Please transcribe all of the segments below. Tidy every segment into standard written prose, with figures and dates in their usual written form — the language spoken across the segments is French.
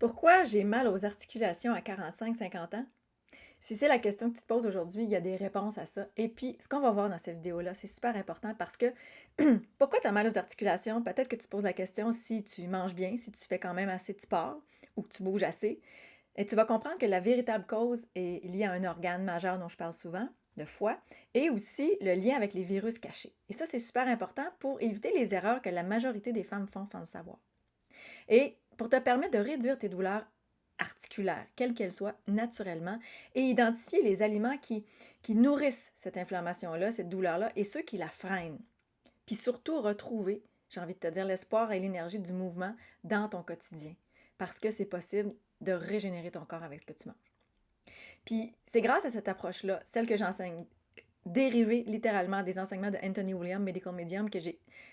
Pourquoi j'ai mal aux articulations à 45-50 ans? Si c'est la question que tu te poses aujourd'hui, il y a des réponses à ça. Et puis, ce qu'on va voir dans cette vidéo-là, c'est super important parce que pourquoi tu as mal aux articulations? Peut-être que tu te poses la question si tu manges bien, si tu fais quand même assez de sport ou que tu bouges assez. Et tu vas comprendre que la véritable cause est liée à un organe majeur dont je parle souvent, le foie, et aussi le lien avec les virus cachés. Et ça, c'est super important pour éviter les erreurs que la majorité des femmes font sans le savoir. Et pour te permettre de réduire tes douleurs articulaires, quelles qu'elles soient, naturellement, et identifier les aliments qui nourrissent cette inflammation-là, cette douleur-là, et ceux qui la freinent. Puis surtout, retrouver, j'ai envie de te dire, l'espoir et l'énergie du mouvement dans ton quotidien. Parce que c'est possible de régénérer ton corps avec ce que tu manges. Puis c'est grâce à cette approche-là, celle que j'enseigne, dérivée littéralement des enseignements de Anthony William, Medical Medium, que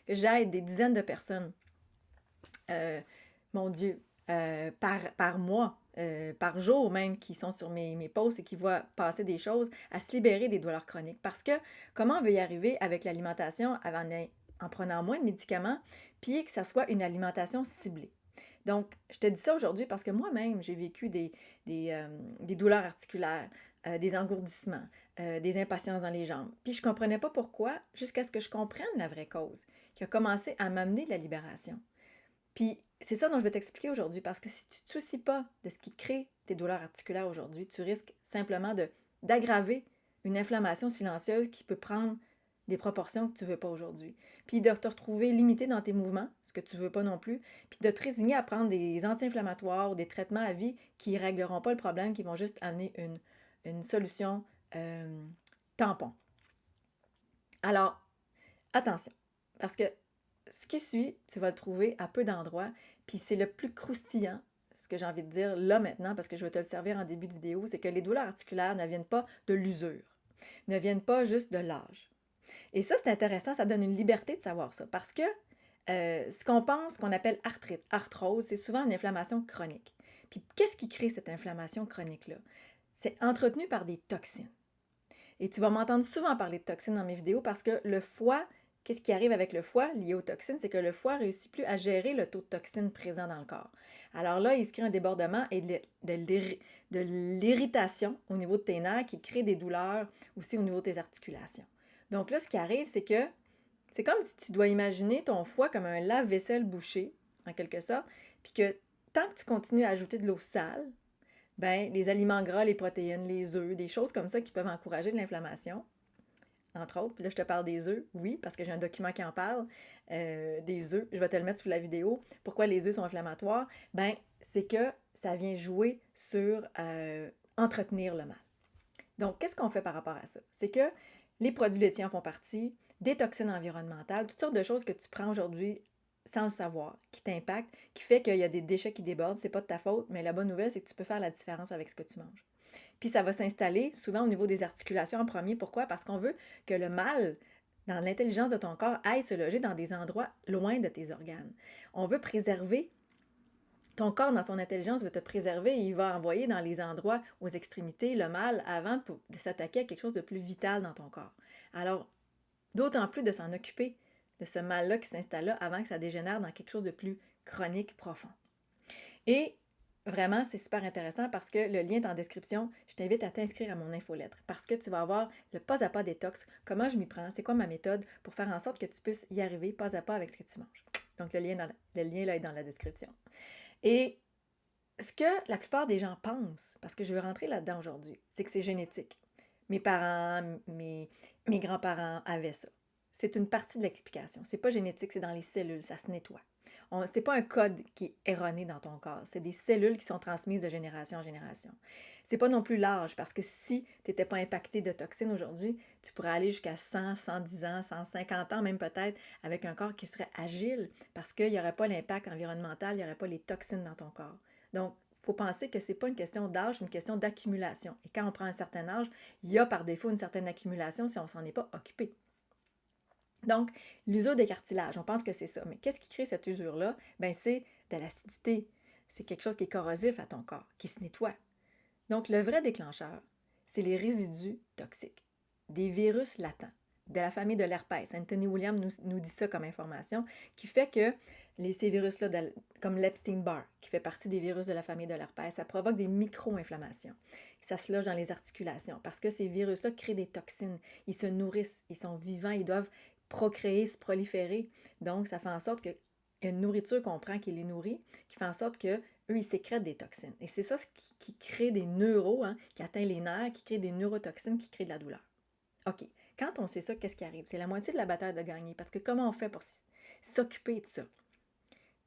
j'aide des dizaines de personnes euh, mon Dieu, par mois, par jour même, qui sont sur mes posts et qui voient passer des choses, à se libérer des douleurs chroniques. Parce que comment on veut y arriver avec l'alimentation en prenant moins de médicaments, puis que ça soit une alimentation ciblée. Donc, je te dis ça aujourd'hui parce que moi-même, j'ai vécu des douleurs articulaires, des engourdissements, des impatiences dans les jambes. Puis je ne comprenais pas pourquoi, jusqu'à ce que je comprenne la vraie cause, qui a commencé à m'amener de la libération. Puis c'est ça dont je vais t'expliquer aujourd'hui, parce que si tu ne te soucies pas de ce qui crée tes douleurs articulaires aujourd'hui, tu risques simplement d'aggraver une inflammation silencieuse qui peut prendre des proportions que tu ne veux pas aujourd'hui. Puis de te retrouver limité dans tes mouvements, ce que tu ne veux pas non plus, puis de te résigner à prendre des anti-inflammatoires ou des traitements à vie qui ne régleront pas le problème, qui vont juste amener une solution tampon. Alors, attention, parce que ce qui suit, tu vas le trouver à peu d'endroits, puis c'est le plus croustillant, ce que j'ai envie de dire là maintenant, parce que je vais te le servir en début de vidéo, c'est que les douleurs articulaires ne viennent pas de l'usure, ne viennent pas juste de l'âge. Et ça, c'est intéressant, ça donne une liberté de savoir ça, parce que ce qu'on pense, qu'on appelle arthrite, arthrose, c'est souvent une inflammation chronique. Puis qu'est-ce qui crée cette inflammation chronique-là? C'est entretenu par des toxines. Et tu vas m'entendre souvent parler de toxines dans mes vidéos parce que le foie, qu'est-ce qui arrive avec le foie lié aux toxines? C'est que le foie ne réussit plus à gérer le taux de toxines présent dans le corps. Alors là, il se crée un débordement et de l'irritation au niveau de tes nerfs qui crée des douleurs aussi au niveau de tes articulations. Donc là, ce qui arrive, c'est que c'est comme si tu dois imaginer ton foie comme un lave-vaisselle bouché, en quelque sorte, puis que tant que tu continues à ajouter de l'eau sale, ben, les aliments gras, les protéines, les œufs, des choses comme ça qui peuvent encourager de l'inflammation, entre autres. Puis là, je te parle des œufs, oui, parce que j'ai un document qui en parle, des œufs. Je vais te le mettre sous la vidéo. Pourquoi les œufs sont inflammatoires? Ben, c'est que ça vient jouer sur entretenir le mal. Donc, qu'est-ce qu'on fait par rapport à ça? C'est que les produits laitiers en font partie, des toxines environnementales, toutes sortes de choses que tu prends aujourd'hui sans le savoir, qui t'impactent, qui fait qu'il y a des déchets qui débordent, c'est pas de ta faute, mais la bonne nouvelle, c'est que tu peux faire la différence avec ce que tu manges. Puis ça va s'installer souvent au niveau des articulations en premier. Pourquoi? Parce qu'on veut que le mal, dans l'intelligence de ton corps, aille se loger dans des endroits loin de tes organes. On veut préserver ton corps, dans son intelligence, veut te préserver et il va envoyer dans les endroits, aux extrémités, le mal avant de s'attaquer à quelque chose de plus vital dans ton corps. Alors, d'autant plus de s'en occuper de ce mal-là qui s'installe là avant que ça dégénère dans quelque chose de plus chronique, profond. Et vraiment, c'est super intéressant parce que le lien est en description. Je t'invite à t'inscrire à mon infolettre parce que tu vas avoir le pas à pas détox, comment je m'y prends, c'est quoi ma méthode pour faire en sorte que tu puisses y arriver pas à pas avec ce que tu manges. Donc, le lien là est dans la description. Et ce que la plupart des gens pensent, parce que je veux rentrer là-dedans aujourd'hui, c'est que c'est génétique. Mes parents, mes grands-parents avaient ça. C'est une partie de l'explication. C'est pas génétique, c'est dans les cellules, ça se nettoie. C'est pas un code qui est erroné dans ton corps, c'est des cellules qui sont transmises de génération en génération. C'est pas non plus l'âge, parce que si tu n'étais pas impacté de toxines aujourd'hui, tu pourrais aller jusqu'à 100, 110 ans, 150 ans même peut-être, avec un corps qui serait agile, parce qu'il n'y aurait pas l'impact environnemental, il n'y aurait pas les toxines dans ton corps. Donc, il faut penser que ce n'est pas une question d'âge, c'est une question d'accumulation. Et quand on prend un certain âge, il y a par défaut une certaine accumulation si on ne s'en est pas occupé. Donc, l'usure des cartilages, on pense que c'est ça. Mais qu'est-ce qui crée cette usure-là? Ben, c'est de l'acidité. C'est quelque chose qui est corrosif à ton corps, qui se nettoie. Donc, le vrai déclencheur, c'est les résidus toxiques, des virus latents, de la famille de l'herpès. Anthony William nous dit ça comme information, qui fait que ces virus-là, comme l'Epstein-Barr, qui fait partie des virus de la famille de l'herpès, ça provoque des micro-inflammations. Ça se loge dans les articulations parce que ces virus-là créent des toxines. Ils se nourrissent, ils sont vivants, ils doivent procréer, se proliférer. Donc, ça fait en sorte qu'il y a une nourriture qu'on prend qui les nourrit, qui fait en sorte qu'eux, ils sécrètent des toxines. Et c'est ça qui crée des qui atteint les nerfs, qui crée des neurotoxines, qui crée de la douleur. OK. Quand on sait ça, qu'est-ce qui arrive? C'est la moitié de la bataille de gagner. Parce que comment on fait pour s'occuper de ça?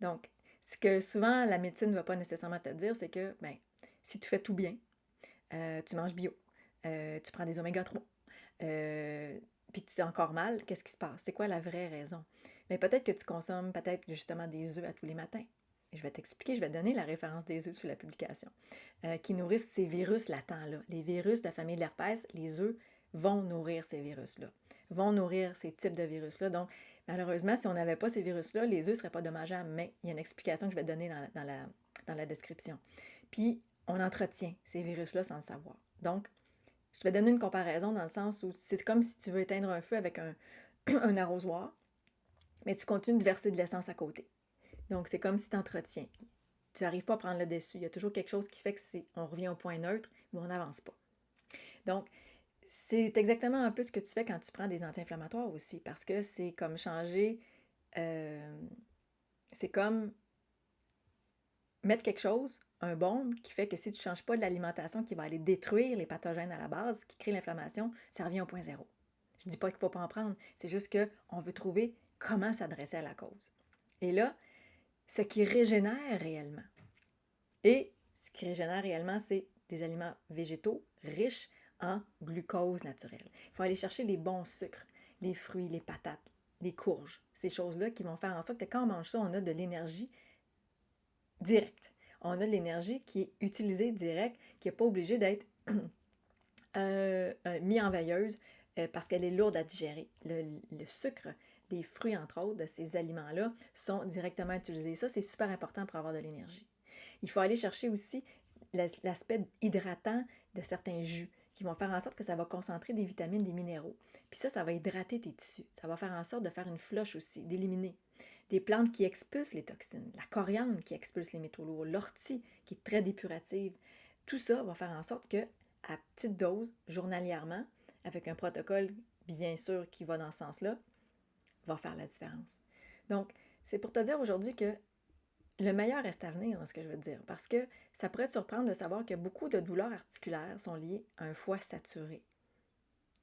Donc, ce que souvent la médecine ne va pas nécessairement te dire, c'est que ben, si tu fais tout bien, tu manges bio, tu prends des oméga 3, puis tu es encore mal, qu'est-ce qui se passe? C'est quoi la vraie raison? Mais peut-être que tu consommes peut-être justement des œufs à tous les matins. Et je vais t'expliquer, je vais donner la référence des œufs sous la publication, qui nourrissent ces virus latents-là. Les virus de la famille de l'herpès, les œufs vont nourrir ces virus-là, vont nourrir ces types de virus-là. Donc, malheureusement, si on n'avait pas ces virus-là, les œufs ne seraient pas dommageables, mais il y a une explication que je vais te donner dans la description. Puis, on entretient ces virus-là sans le savoir. Donc, je vais donner une comparaison dans le sens où c'est comme si tu veux éteindre un feu avec un arrosoir, mais tu continues de verser de l'essence à côté. Donc, c'est comme si tu entretiens. Tu n'arrives pas à prendre le dessus. Il y a toujours quelque chose qui fait on revient au point neutre ou on n'avance pas. Donc, c'est exactement un peu ce que tu fais quand tu prends des anti-inflammatoires aussi, parce que c'est comme changer, c'est comme mettre quelque chose, un baume, qui fait que si tu ne changes pas de l'alimentation qui va aller détruire les pathogènes à la base, qui crée l'inflammation, ça revient au point zéro. Je ne dis pas qu'il ne faut pas en prendre, c'est juste qu'on veut trouver comment s'adresser à la cause. Et là, ce qui régénère réellement. Et ce qui régénère réellement, c'est des aliments végétaux riches en glucose naturelle. Il faut aller chercher les bons sucres, les fruits, les patates, les courges, ces choses-là qui vont faire en sorte que quand on mange ça, on a de l'énergie directe. On a de l'énergie qui est utilisée direct, qui n'est pas obligée d'être mis en veilleuse parce qu'elle est lourde à digérer. Le sucre des fruits, entre autres, de ces aliments-là, sont directement utilisés. Ça, c'est super important pour avoir de l'énergie. Il faut aller chercher aussi l'aspect hydratant de certains jus qui vont faire en sorte que ça va concentrer des vitamines, des minéraux. Puis ça va hydrater tes tissus. Ça va faire en sorte de faire une flush aussi, d'éliminer. Des plantes qui expulsent les toxines, la coriandre qui expulse les métaux lourds, l'ortie qui est très dépurative. Tout ça va faire en sorte que, à petite dose, journalièrement, avec un protocole bien sûr qui va dans ce sens-là, va faire la différence. Donc, c'est pour te dire aujourd'hui que le meilleur reste à venir dans ce que je veux te dire, parce que ça pourrait te surprendre de savoir que beaucoup de douleurs articulaires sont liées à un foie saturé.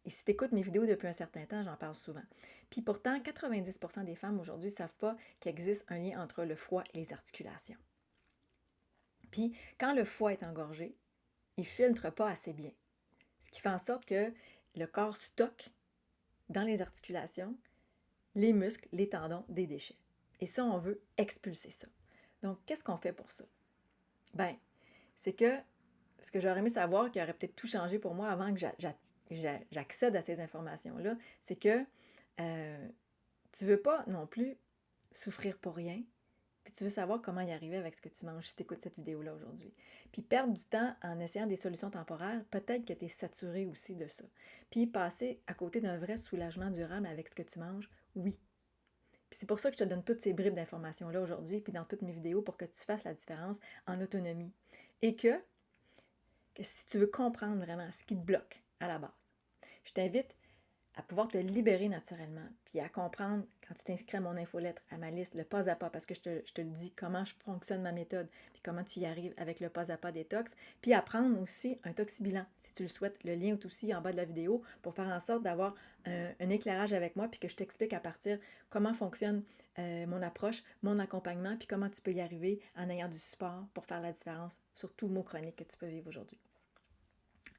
Et si tu écoutes mes vidéos depuis un certain temps, j'en parle souvent. Puis pourtant, 90% des femmes aujourd'hui ne savent pas qu'il existe un lien entre le foie et les articulations. Puis quand le foie est engorgé, il ne filtre pas assez bien. Ce qui fait en sorte que le corps stocke dans les articulations les muscles, les tendons, des déchets. Et ça, on veut expulser ça. Donc, qu'est-ce qu'on fait pour ça? Ben, c'est que ce que j'aurais aimé savoir, qui aurait peut-être tout changé pour moi avant que j'accède à ces informations-là, c'est que tu ne veux pas non plus souffrir pour rien, puis tu veux savoir comment y arriver avec ce que tu manges si tu écoutes cette vidéo-là aujourd'hui. Puis perdre du temps en essayant des solutions temporaires, peut-être que tu es saturé aussi de ça. Puis passer à côté d'un vrai soulagement durable avec ce que tu manges, oui. Puis c'est pour ça que je te donne toutes ces bribes d'informations-là aujourd'hui, puis dans toutes mes vidéos, pour que tu fasses la différence en autonomie. Et que si tu veux comprendre vraiment ce qui te bloque à la base, je t'invite à pouvoir te libérer naturellement, puis à comprendre, quand tu t'inscris à mon infolettre, à ma liste, le pas à pas, parce que je te le dis, comment fonctionne ma méthode, puis comment tu y arrives avec le pas à pas détox, puis à prendre aussi un toxibilan, si tu le souhaites. Le lien est aussi en bas de la vidéo pour faire en sorte d'avoir un éclairage avec moi, puis que je t'explique à partir comment fonctionne mon approche, mon accompagnement, puis comment tu peux y arriver en ayant du support pour faire la différence sur tout mot chronique que tu peux vivre aujourd'hui.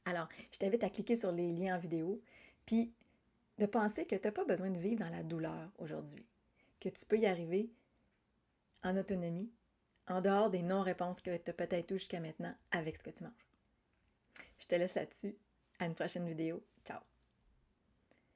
Alors, je t'invite à cliquer sur les liens en vidéo, puis de penser que tu n'as pas besoin de vivre dans la douleur aujourd'hui, que tu peux y arriver en autonomie, en dehors des non-réponses que tu as peut-être eues jusqu'à maintenant avec ce que tu manges. Je te laisse là-dessus. À une prochaine vidéo. Ciao!